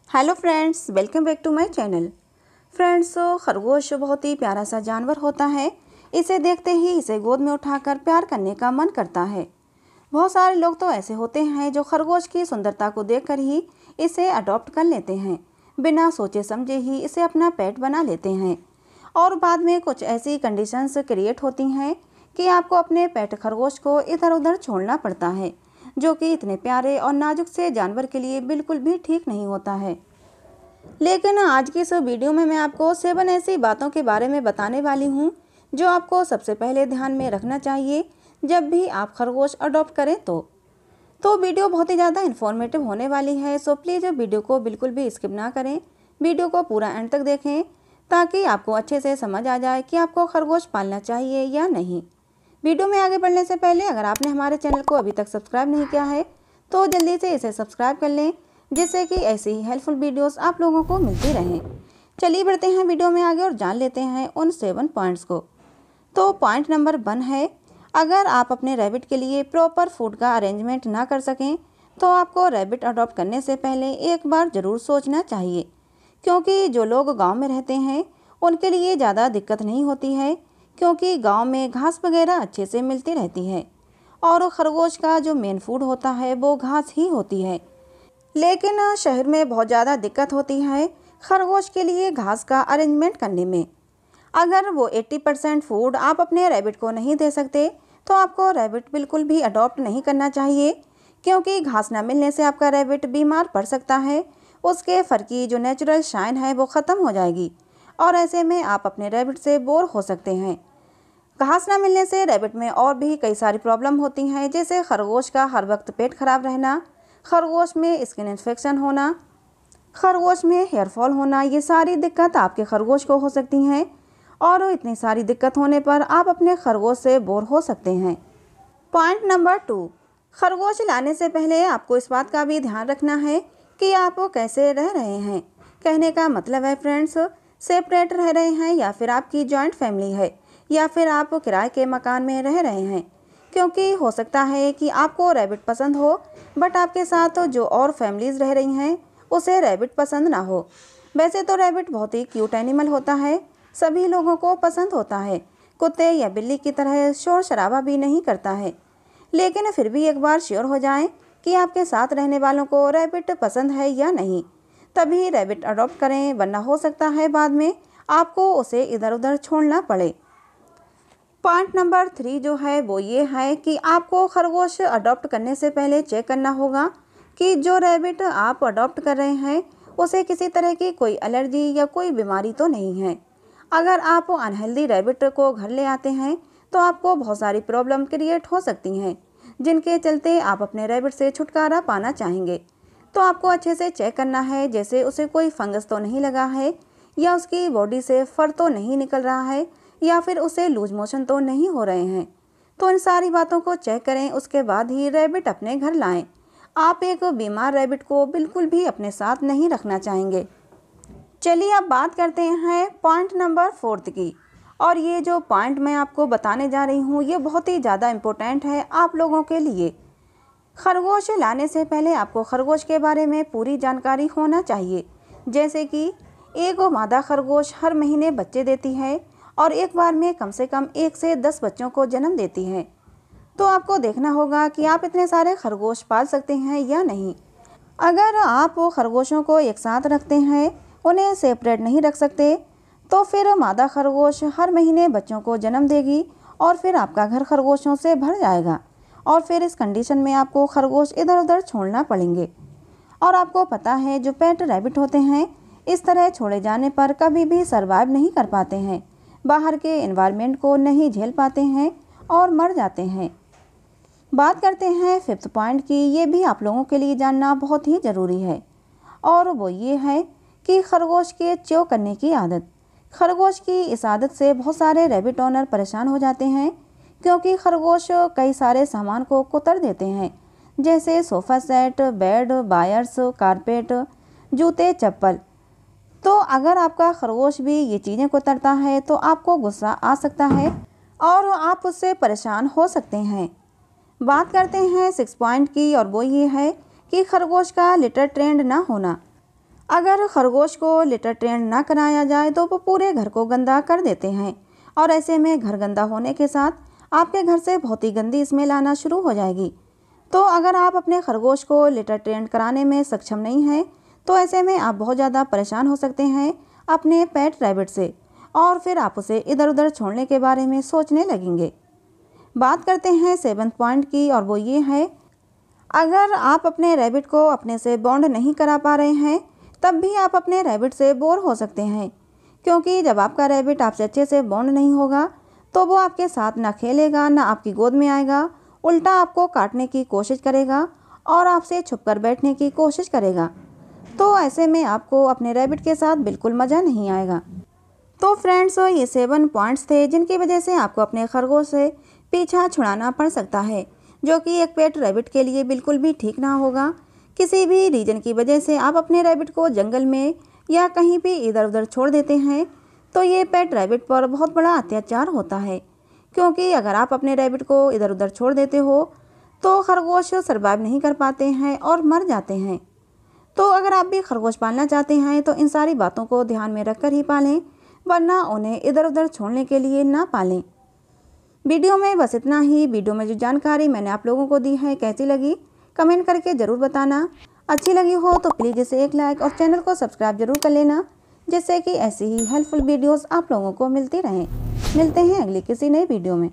Hello friends, welcome back to my channel. Friends, खरगोश बहुत ही प्यारा सा जानवर होता है। इसे देखते ही इसे गोद में उठाकर प्यार करने का मन करता है। बहुत सारे लोग तो ऐसे होते हैं जो खरगोश की सुंदरता को देखकर ही इसे अडॉप्ट कर लेते हैं, बिना सोचे समझे ही इसे अपना पेट बना लेते हैं। और बाद में कुछ ऐसी कंडीशंस क्रिएट होती हैं कि आपको अपने पेट खरगोश को इधर उधर छोड़ना पड़ता है, जो कि इतने प्यारे और नाजुक से जानवर के लिए बिल्कुल भी ठीक नहीं होता है। लेकिन आज की इस वीडियो में मैं आपको 7 ऐसी बातों के बारे में बताने वाली हूँ जो आपको सबसे पहले ध्यान में रखना चाहिए जब भी आप खरगोश अडॉप्ट करें तो वीडियो बहुत ही ज़्यादा इन्फॉर्मेटिव होने वाली है। सो प्लीज़ वीडियो को बिल्कुल भी स्किप ना करें, वीडियो को पूरा एंड तक देखें ताकि आपको अच्छे से समझ आ जाए कि आपको खरगोश पालना चाहिए या नहीं। वीडियो में आगे बढ़ने से पहले अगर आपने हमारे चैनल को अभी तक सब्सक्राइब नहीं किया है तो जल्दी से इसे सब्सक्राइब कर लें, जिससे कि ऐसी ही हेल्पफुल वीडियोस आप लोगों को मिलती रहें। चलिए बढ़ते हैं वीडियो में आगे और जान लेते हैं उन 7 पॉइंट्स को। तो पॉइंट नंबर 1 है, अगर आप अपने रैबिट के लिए प्रॉपर फूड का अरेंजमेंट ना कर सकें तो आपको रैबिट अडॉप्ट करने से पहले एक बार ज़रूर सोचना चाहिए, क्योंकि जो लोग गाँव में रहते हैं उनके लिए ज़्यादा दिक्कत नहीं होती है, क्योंकि गाँव में घास वगैरह अच्छे से मिलती रहती है और खरगोश का जो मेन फूड होता है वो घास ही होती है। लेकिन शहर में बहुत ज़्यादा दिक्कत होती है खरगोश के लिए घास का अरेंजमेंट करने में। अगर वो 80% फूड आप अपने रैबिट को नहीं दे सकते तो आपको रैबिट बिल्कुल भी अडॉप्ट नहीं करना चाहिए, क्योंकि घास ना मिलने से आपका रैबिट बीमार पड़ सकता है। उसके फर की जो नेचुरल शाइन है वो ख़त्म हो जाएगी और ऐसे में आप अपने रैबिट से बोर हो सकते हैं। घास ना मिलने से रैबिट में और भी कई सारी प्रॉब्लम होती हैं, जैसे खरगोश का हर वक्त पेट खराब रहना, खरगोश में स्किन इन्फेक्शन होना, खरगोश में हेयर फॉल होना। ये सारी दिक्कत आपके खरगोश को हो सकती हैं और इतनी सारी दिक्कत होने पर आप अपने खरगोश से बोर हो सकते हैं। पॉइंट नंबर 2, खरगोश लाने से पहले आपको इस बात का भी ध्यान रखना है कि आप कैसे रह रहे हैं। कहने का मतलब है फ्रेंड्स, सेपरेट रह रहे हैं या फिर आपकी जॉइंट फैमिली है या फिर आप किराए के मकान में रह रहे हैं, क्योंकि हो सकता है कि आपको रैबिट पसंद हो बट आपके साथ जो और फैमिलीज़ रह रही हैं उसे रैबिट पसंद ना हो। वैसे तो रैबिट बहुत ही क्यूट एनिमल होता है, सभी लोगों को पसंद होता है, कुत्ते या बिल्ली की तरह शोर शराबा भी नहीं करता है। लेकिन फिर भी एक बार श्योर हो जाएं कि आपके साथ रहने वालों को रैबिट पसंद है या नहीं, तभी रैबिट अडॉप्ट करें, वरना हो सकता है बाद में आपको उसे इधर उधर छोड़ना पड़े। पॉइंट नंबर 3 जो है वो ये है कि आपको खरगोश अडॉप्ट करने से पहले चेक करना होगा कि जो रैबिट आप अडॉप्ट कर रहे हैं उसे किसी तरह की कोई एलर्जी या कोई बीमारी तो नहीं है। अगर आप अनहेल्दी रैबिट को घर ले आते हैं तो आपको बहुत सारी प्रॉब्लम क्रिएट हो सकती हैं, जिनके चलते आप अपने रैबिट से छुटकारा पाना चाहेंगे। तो आपको अच्छे से चेक करना है, जैसे उसे कोई फंगस तो नहीं लगा है या उसकी बॉडी से फर तो नहीं निकल रहा है या फिर उसे लूज मोशन तो नहीं हो रहे हैं। तो इन सारी बातों को चेक करें, उसके बाद ही रैबिट अपने घर लाएं। आप एक बीमार रैबिट को बिल्कुल भी अपने साथ नहीं रखना चाहेंगे। चलिए अब बात करते हैं पॉइंट नंबर 4 की। और ये जो पॉइंट मैं आपको बताने जा रही हूँ ये बहुत ही ज़्यादा इम्पोर्टेंट है आप लोगों के लिए। खरगोश लाने से पहले आपको खरगोश के बारे में पूरी जानकारी होना चाहिए, जैसे कि एक मादा खरगोश हर महीने बच्चे देती है और एक बार में कम से कम 1 से 10 बच्चों को जन्म देती है। तो आपको देखना होगा कि आप इतने सारे खरगोश पाल सकते हैं या नहीं। अगर आप खरगोशों को एक साथ रखते हैं, उन्हें सेपरेट नहीं रख सकते, तो फिर मादा खरगोश हर महीने बच्चों को जन्म देगी और फिर आपका घर खरगोशों से भर जाएगा और फिर इस कंडीशन में आपको खरगोश इधर उधर छोड़ना पड़ेंगे। और आपको पता है जो पेट रैबिट होते हैं इस तरह छोड़े जाने पर कभी भी सर्वाइव नहीं कर पाते हैं, बाहर के एनवायरनमेंट को नहीं झेल पाते हैं और मर जाते हैं। बात करते हैं 5th पॉइंट की। ये भी आप लोगों के लिए जानना बहुत ही ज़रूरी है और वो ये है कि खरगोश के च्यों करने की आदत। खरगोश की इस आदत से बहुत सारे रैबिट ओनर परेशान हो जाते हैं, क्योंकि खरगोश कई सारे सामान को कुतर देते हैं, जैसे sofa set, bed, wires, carpet, जूते, चप्पल। तो अगर आपका खरगोश भी ये चीज़ें कुतरता है तो आपको गुस्सा आ सकता है और आप उससे परेशान हो सकते हैं। बात करते हैं 6 पॉइंट की और वो ये है कि खरगोश का लिटर ट्रेंड ना होना। अगर खरगोश को लिटर ट्रेंड ना कराया जाए तो वो पूरे घर को गंदा कर देते हैं और ऐसे में घर गंदा होने के साथ आपके घर से बहुत ही गंदी स्मेल आना शुरू हो जाएगी। तो अगर आप अपने खरगोश को लिटर ट्रेंड कराने में सक्षम नहीं हैं तो ऐसे में आप बहुत ज़्यादा परेशान हो सकते हैं अपने पेट रैबिट से और फिर आप उसे इधर उधर छोड़ने के बारे में सोचने लगेंगे। बात करते हैं 7th पॉइंट की और वो ये है, अगर आप अपने रैबिट को अपने से बॉन्ड नहीं करा पा रहे हैं तब भी आप अपने रैबिट से बोर हो सकते हैं, क्योंकि जब आपका रैबिट आपसे अच्छे से बॉन्ड नहीं होगा तो वो आपके साथ ना खेलेगा ना आपकी गोद में आएगा, उल्टा आपको काटने की कोशिश करेगा और आपसे छुपकर बैठने की कोशिश करेगा। तो ऐसे में आपको अपने रैबिट के साथ बिल्कुल मज़ा नहीं आएगा। तो फ्रेंड्स, ये 7 पॉइंट्स थे जिनकी वजह से आपको अपने खरगोश से पीछा छुड़ाना पड़ सकता है, जो कि एक पेट रैबिट के लिए बिल्कुल भी ठीक ना होगा। किसी भी रीज़न की वजह से आप अपने रैबिट को जंगल में या कहीं भी इधर उधर छोड़ देते हैं तो ये पेट रैबिट पर बहुत बड़ा अत्याचार होता है, क्योंकि अगर आप अपने रैबिट को इधर उधर छोड़ देते हो तो खरगोश सर्वाइव नहीं कर पाते हैं और मर जाते हैं। तो अगर आप भी खरगोश पालना चाहते हैं तो इन सारी बातों को ध्यान में रखकर ही पालें, वरना उन्हें इधर उधर छोड़ने के लिए ना पालें। वीडियो में बस इतना ही। वीडियो में जो जानकारी मैंने आप लोगों को दी है कैसी लगी कमेंट करके ज़रूर बताना। अच्छी लगी हो तो प्लीज़ इसे एक लाइक और चैनल को सब्सक्राइब जरूर कर लेना, जिससे कि ऐसी ही हेल्पफुल वीडियोस आप लोगों को मिलती रहें। मिलते हैं अगली किसी नई वीडियो में।